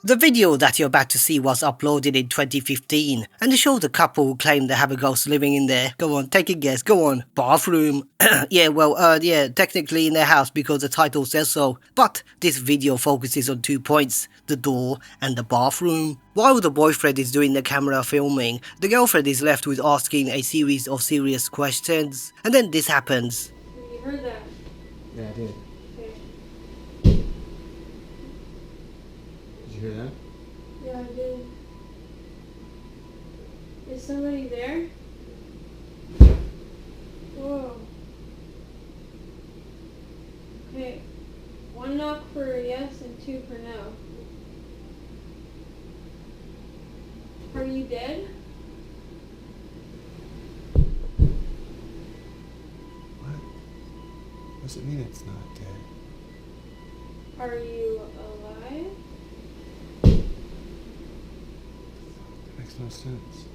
The video that you're about to see was uploaded in 2015 and it showed a couple who claim they have a ghost living in there. Go on, take a guess, go on. Bathroom. Yeah, technically in their house because the title says so. But this video focuses on 2 points, the door and the bathroom. While the boyfriend is doing the camera filming, the girlfriend is left with asking a series of serious questions. And then this happens. You heard that? Yeah, I did. Okay. Did you hear that? Yeah, I did. Is somebody there? Whoa. Okay. 1 knock for yes and 2 for no. Are you dead? What does it mean it's not dead? Are you alive? That makes no sense.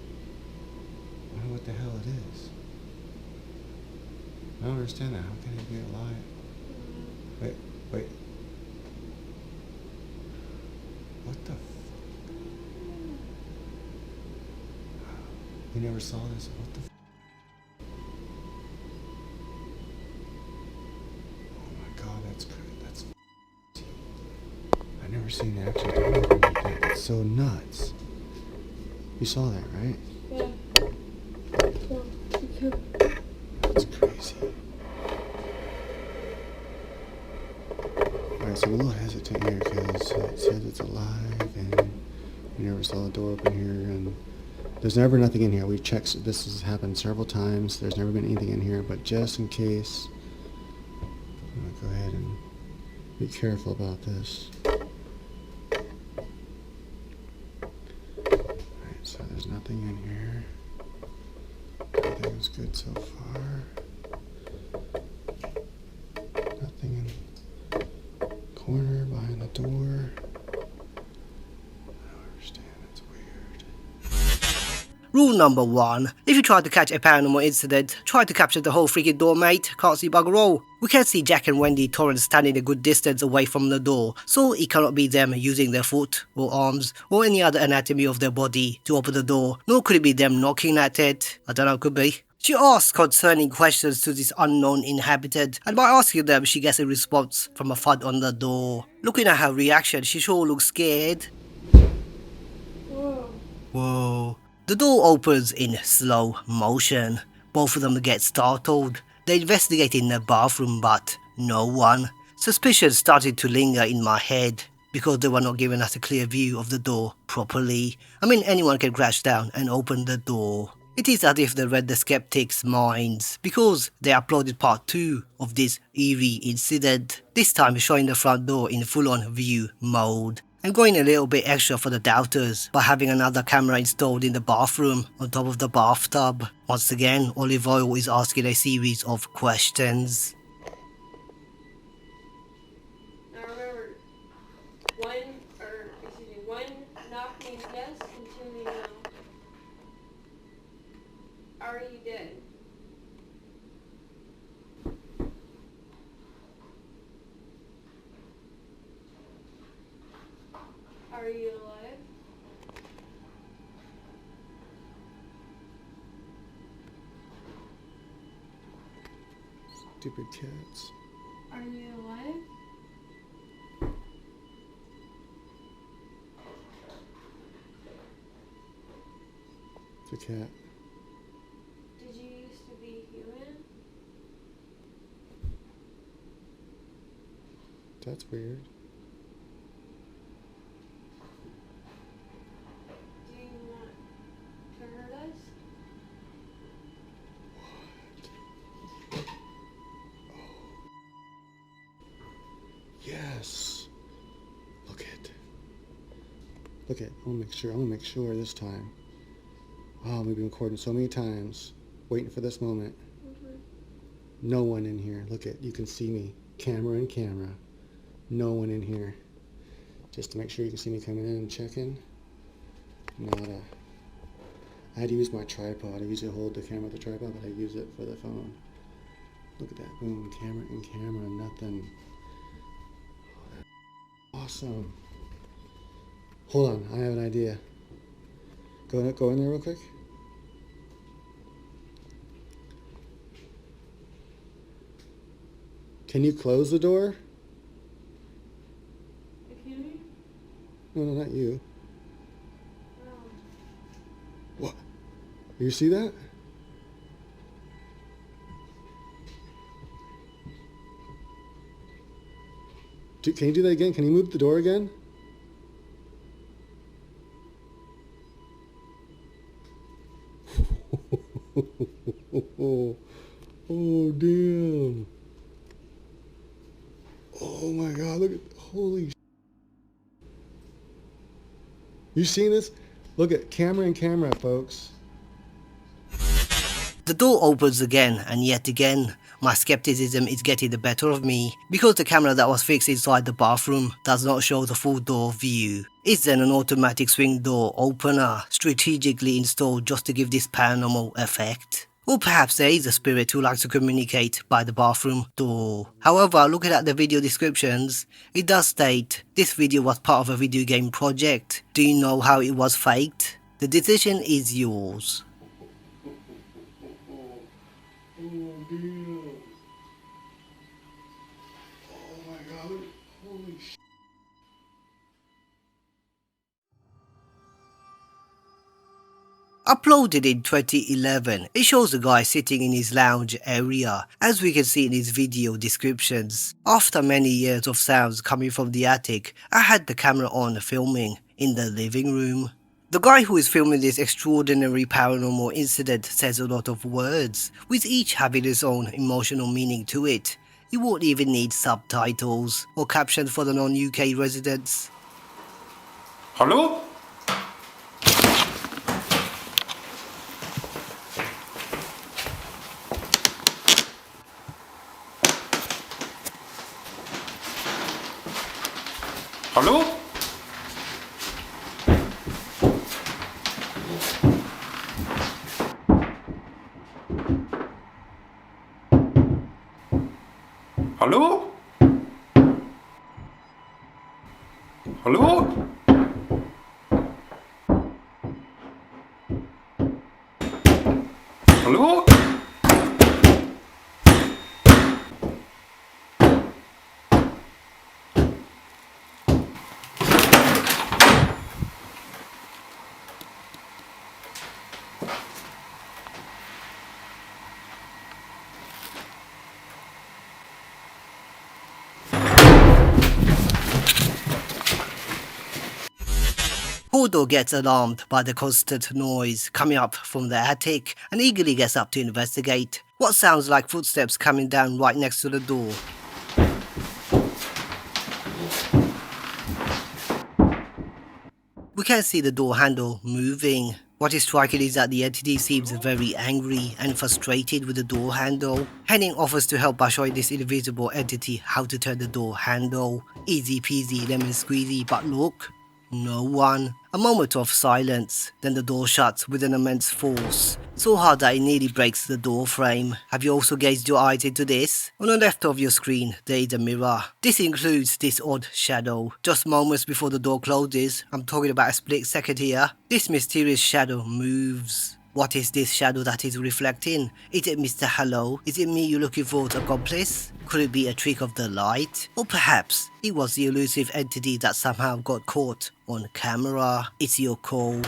I don't know what the hell it is. I don't understand that. How can it be alive? Wait. What the fuck? You never saw this? What the fuck? Oh my god, that's crazy. That's I've never seen it actually do anything like that. It's so nuts. You saw that, right? Yeah. That's crazy. Alright, so I'm a little hesitant here because it says it's alive and we never saw the door open here and there's never nothing in here. We've checked, this has happened several times. There's never been anything in here, but just in case, I'm going to go ahead and be careful about this. Alright, so there's nothing in here. Everything's good so far. Nothing in the corner, behind the door. I don't understand, it's weird. Rule number 1. If you try to catch a paranormal incident, try to capture the whole freaking door, mate. Can't see bugger all. We can see Jack and Wendy Torrance standing a good distance away from the door, so it cannot be them using their foot or arms or any other anatomy of their body to open the door, nor could it be them knocking at it. I don't know, could be. She asks concerning questions to this unknown inhabitant, and by asking them she gets a response from a thud on the door. Looking at her reaction, she sure looks scared. Whoa. The door opens in slow motion. Both of them get startled. They investigate in the bathroom, but no one. Suspicion started to linger in my head because they were not giving us a clear view of the door properly. I mean, anyone can crash down and open the door. It is as if they read the skeptics' minds because they uploaded part 2 of this eerie incident, this time showing the front door in full-on view mode. And going a little bit extra for the doubters by having another camera installed in the bathroom on top of the bathtub. Once again, Olive Oil is asking a series of questions. Now remember, 1 knock means yes and 2 means no. Are you dead? Are you alive? Stupid cats. Are you alive? It's a cat. Did you used to be human? That's weird. Do you want to hurt us? Yes. Look it. I'm gonna make sure this time. Oh, we've been recording so many times, waiting for this moment. No one in here. Look it. You can see me. Camera in camera. No one in here. Just to make sure you can see me coming in and checking. Nada. I had to use my tripod. I usually hold the camera with the tripod, but I use it for the phone. Look at that. Boom. Camera and camera. Nothing. Awesome. Hold on. I have an idea. Go in there real quick. Can you close the door? Can you? No, not you. What? You see that? Can you do that again? Can you move the door again? Oh, damn. Oh my God, look at, holy sh**. You seen this? Look at camera and camera, folks. The door opens again and yet again. My skepticism is getting the better of me because the camera that was fixed inside the bathroom does not show the full door view. Is then an automatic swing door opener strategically installed just to give this paranormal effect? Or perhaps there is a spirit who likes to communicate by the bathroom door. However, looking at the video descriptions, it does state this video was part of a video game project. Do you know how it was faked? The decision is yours. Oh, damn. Oh my God, look, holy sh**. Uploaded in 2011, it shows a guy sitting in his lounge area, as we can see in his video descriptions. After many years of sounds coming from the attic, I had the camera on filming in the living room. The guy who is filming this extraordinary paranormal incident says a lot of words, with each having its own emotional meaning to it. You won't even need subtitles or captions for the non-UK residents. Hallo? Hallo? Hallo? Hallo? Hallo? Hodor gets alarmed by the constant noise coming up from the attic and eagerly gets up to investigate what sounds like footsteps coming down right next to the door. We can see the door handle moving. What is striking is that the entity seems very angry and frustrated with the door handle. Henning offers to help by showing this invisible entity how to turn the door handle. Easy peasy lemon squeezy, but look, no one. A moment of silence, then the door shuts with an immense force, so hard that it nearly breaks the door frame. Have you also gazed your eyes into this? On the left of your screen, there is a mirror. This includes this odd shadow. Just moments before the door closes, I'm talking about a split second here, this mysterious shadow moves. What is this shadow that is reflecting? Is it Mr. Hello? Is it me you're looking for to accomplice? Could it be a trick of the light? Or perhaps it was the elusive entity that somehow got caught on camera? It's your call.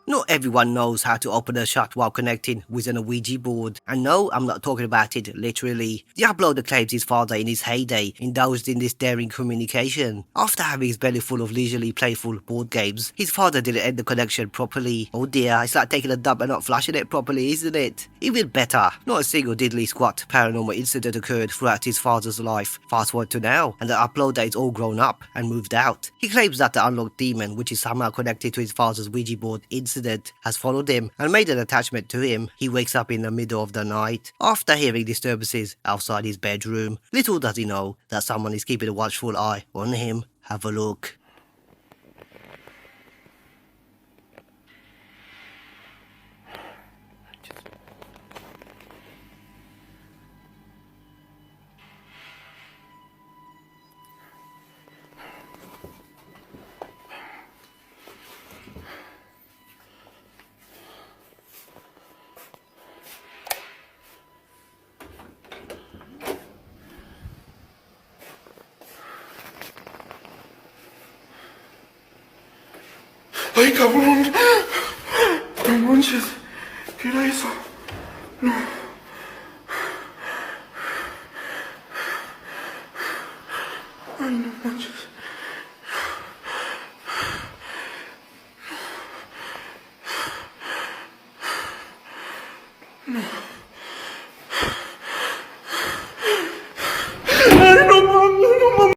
Not everyone knows how to open a shut while connecting with an Ouija board. And no, I'm not talking about it literally. The uploader claims his father in his heyday indulged in this daring communication. After having his belly full of leisurely playful board games, his father didn't end the connection properly. Oh dear, it's like taking a dump and not flushing it properly, isn't it? Even better, not a single diddly squat paranormal incident occurred throughout his father's life. Fast forward to now, and the uploader is all grown up and moved out. He claims that the unlocked demon, which is somehow connected to his father's Ouija board incident, has followed him and made an attachment to him. He wakes up in the middle of the night after hearing disturbances outside his bedroom. Little does he know that someone is keeping a watchful eye on him. Have a look. ¡Ay, cabrón! No manches. ¿Qué era eso? No. Ay, no manches. No. Ay, no mames, no mames.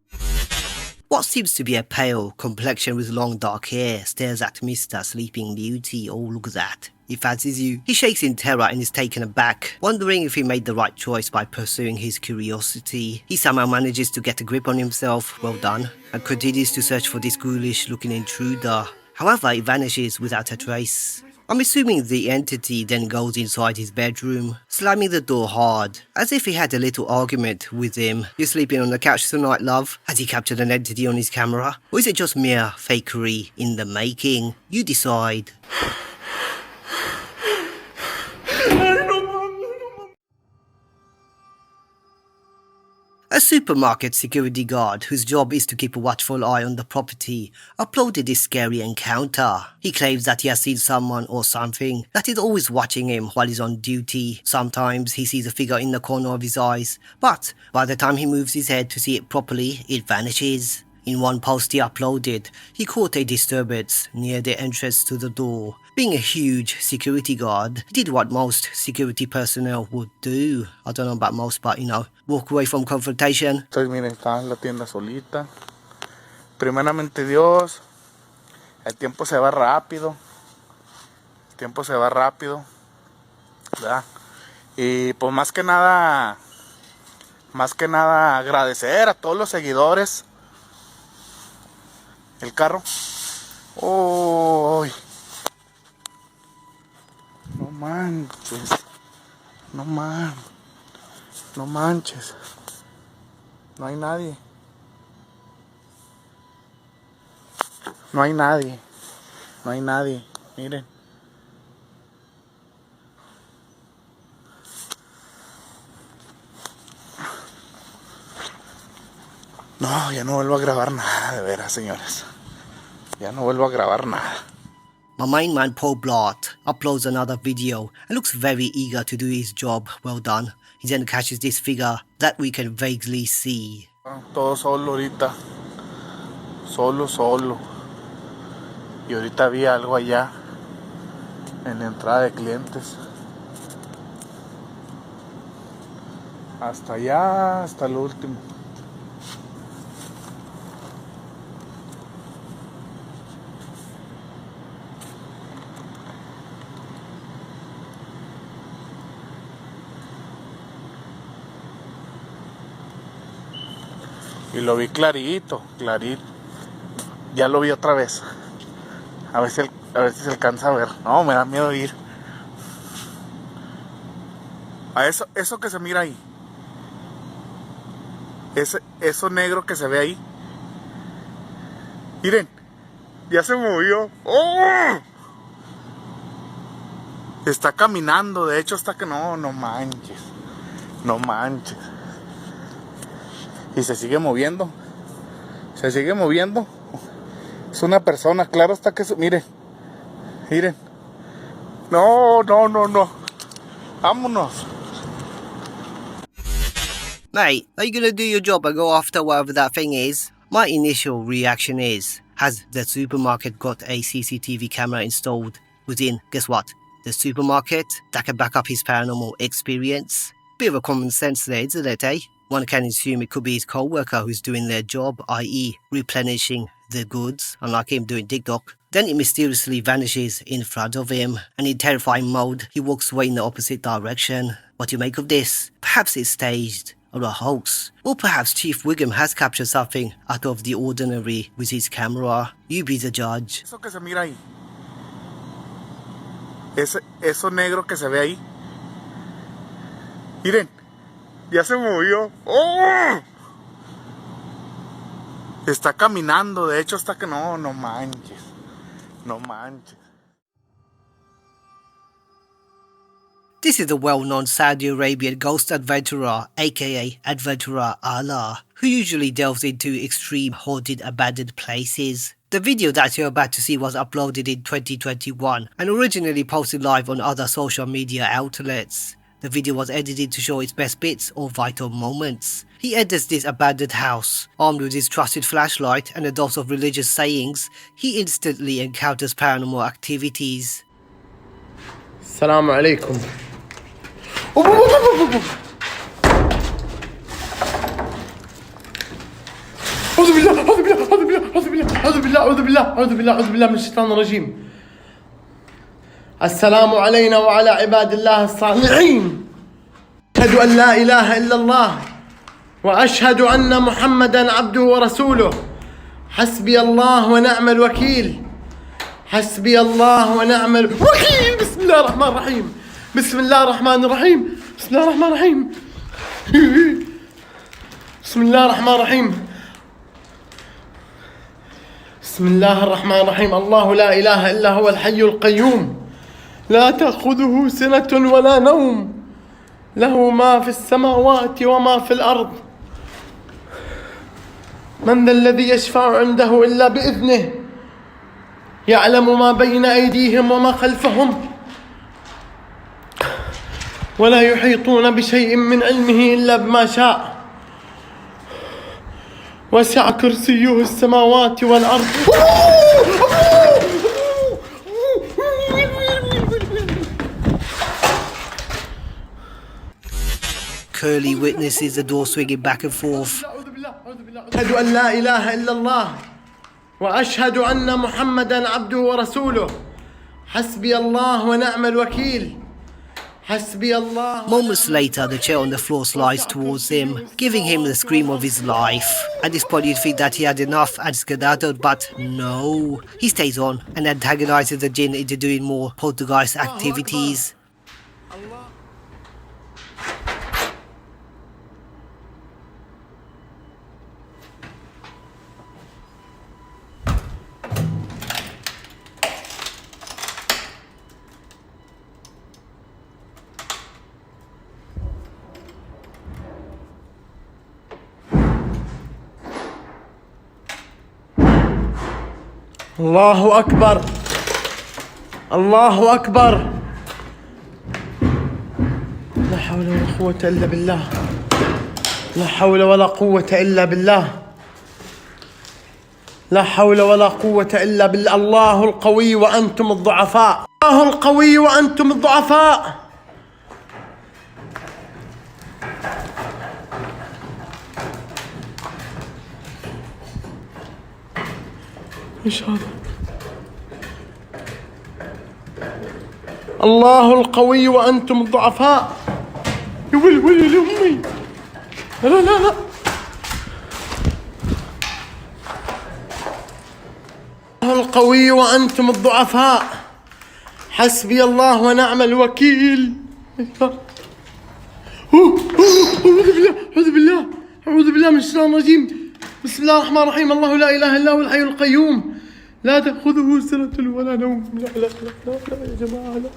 What seems to be a pale complexion with long dark hair stares at Mr. Sleeping Beauty. Oh, look at that. He fancies you. He shakes in terror and is taken aback, wondering if he made the right choice by pursuing his curiosity. He somehow manages to get a grip on himself, well done, and continues to search for this ghoulish looking intruder. However, it vanishes without a trace. I'm assuming the entity then goes inside his bedroom, slamming the door hard, as if he had a little argument with him. You're sleeping on the couch tonight, love? Has he captured an entity on his camera? Or is it just mere fakery in the making? You decide. A supermarket security guard, whose job is to keep a watchful eye on the property, uploaded this scary encounter. He claims that he has seen someone or something that is always watching him while he's on duty. Sometimes he sees a figure in the corner of his eyes, but by the time he moves his head to see it properly, it vanishes. In one post he uploaded, he caught a disturbance near the entrance to the door. Being a huge security guard, he did what most security personnel would do. I don't know about most, but walk away from confrontation. Entonces, miren, estaba en la tienda solita. Primeramente Dios, el tiempo se va rápido. El tiempo se va rápido, ¿verdad? Y pues más que nada agradecer a todos los seguidores. El carro. ¡Uy! No manches. No manches. No hay nadie. No hay nadie. No hay nadie. Miren. No, ya no vuelvo a grabar nada, de veras, señores. Ya no vuelvo a grabar nada. My main man Paul Blart uploads another video and looks very eager to do his job. Well done. He then catches this figure that we can vaguely see. Todo solo ahorita. Solo. Y ahorita vi algo allá en la entrada de clientes. Hasta allá, hasta lo último. Y lo vi clarito. Ya lo vi otra vez. A ver si se alcanza a ver. No, me da miedo ir. A eso que se mira ahí. Eso negro que se ve ahí. Miren, ya se movió. ¡Oh! Está caminando, de hecho está que no manches. No manches. Y se sigue moviendo. Es una persona, claro está que miren. No. Vámonos. Mate, are you gonna do your job and go after whatever that thing is? My initial reaction is, has the supermarket got a CCTV camera installed within, guess what, the supermarket that can back up his paranormal experience? Bit of a common sense there, isn't it, eh? One can assume it could be his co-worker who's doing their job, i.e. replenishing the goods, unlike him doing TikTok. Then it mysteriously vanishes in front of him, and in terrifying mode, he walks away in the opposite direction. What do you make of this? Perhaps it's staged, or a hoax. Or perhaps Chief Wiggum has captured something out of the ordinary with his camera. You be the judge. Eso que se mira ahí. Eso negro que se ve ahí. Miren, ya se movió. ¡Oh! Está caminando, de hecho está que no manches. This is the well-known Saudi Arabian ghost adventurer, aka Adventurer Alaa, who usually delves into extreme haunted abandoned places. The video that you're about to see was uploaded in 2021 and originally posted live on other social media outlets. The video was edited to show its best bits or vital moments. He enters this abandoned house. Armed with his trusted flashlight and a dose of religious sayings, he instantly encounters paranormal activities. Assalamu alaikum. أعوذ بالله من الشيطان الرجيم. السلام علينا وعلى عباد الله الصالحين. أشهد أن لا إله إلا الله وأشهد أن محمدا عبده ورسوله. حسبي الله ونعم الوكيل. حسبي الله ونعم الوكيل. بسم الله الرحمن الرحيم. بسم الله الرحمن الرحيم. بسم الله الرحمن الرحيم. بسم الله الرحمن الرحيم. بسم الله الرحمن الرحيم. الله لا إله إلا هو الحي القيوم لا تأخذه سنة ولا نوم له ما في السماوات وما في الأرض. من ذا الذي يشفع عنده إلا بإذنه يعلم ما بين أيديهم وما خلفهم ولا يحيطون بشيء من علمه إلا بما شاء. وسع كرسيه السماوات والأرض. Curly witnesses the door swinging back and forth. أشهد أن لا إله إلا الله وأشهد أن محمدا عبده ورسوله. حسبي الله ونعم الوكيل. حسبي الله. Moments later, the chair on the floor slides towards him, giving him the scream of his life. At this point, you'd think that he had enough and skedaddled, but no. He stays on and antagonizes the jinn into doing more poltergeist activities. الله أكبر. الله أكبر. لا حول ولا قوة إلا بالله. لا حول ولا قوة إلا بالله. لا حول ولا قوة إلا بالله. الله القوي وأنتم الضعفاء. الله القوي وأنتم الضعفاء. ايش هذا؟ الله القوي وأنتم الضعفاء. يا ويلي لأمي. لا لا لا. الله القوي وأنتم الضعفاء. حسبي الله ونعم الوكيل. أعوذ بالله. أعوذ بالله من الشيطان الرجيم. بسم الله الرحمن الرحيم. الله لا إله إلا هو الحي القيوم لا تأخذه سنة ولا نوم. لا لا لا لا, لا يا جماعة لا.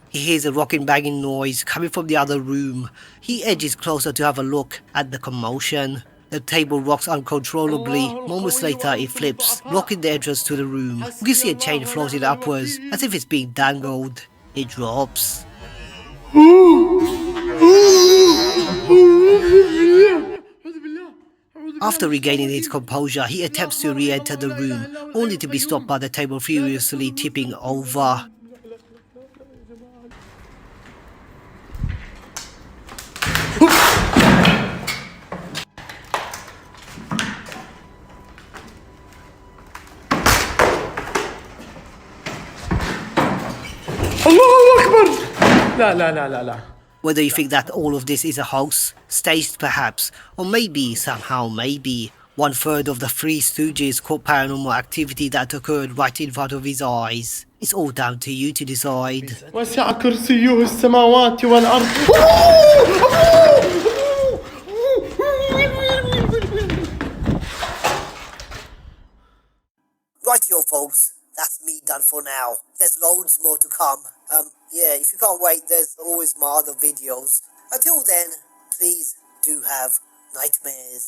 He hears a rocking banging noise coming from the other room. He edges closer to have a look at the commotion. The table rocks uncontrollably. Moments later it flips, blocking the entrance to the room. You can see a chain floating upwards, as if it's being dangled. It drops. After regaining his composure, he attempts to re-enter the room, only to be stopped by the table furiously tipping over. الله أكبر. لا لا لا لا لا. Whether you think that all of this is a hoax, staged perhaps, or maybe, somehow maybe, 1/3 of the Three Stooges caught paranormal activity that occurred right in front of his eyes. It's all down to you to decide. وسع كرسيه السماوات والأرض. Rightio folks, that's me done for now. There's loads more to come. Yeah, if you can't wait, there's always my other videos. Until then, please do have nightmares.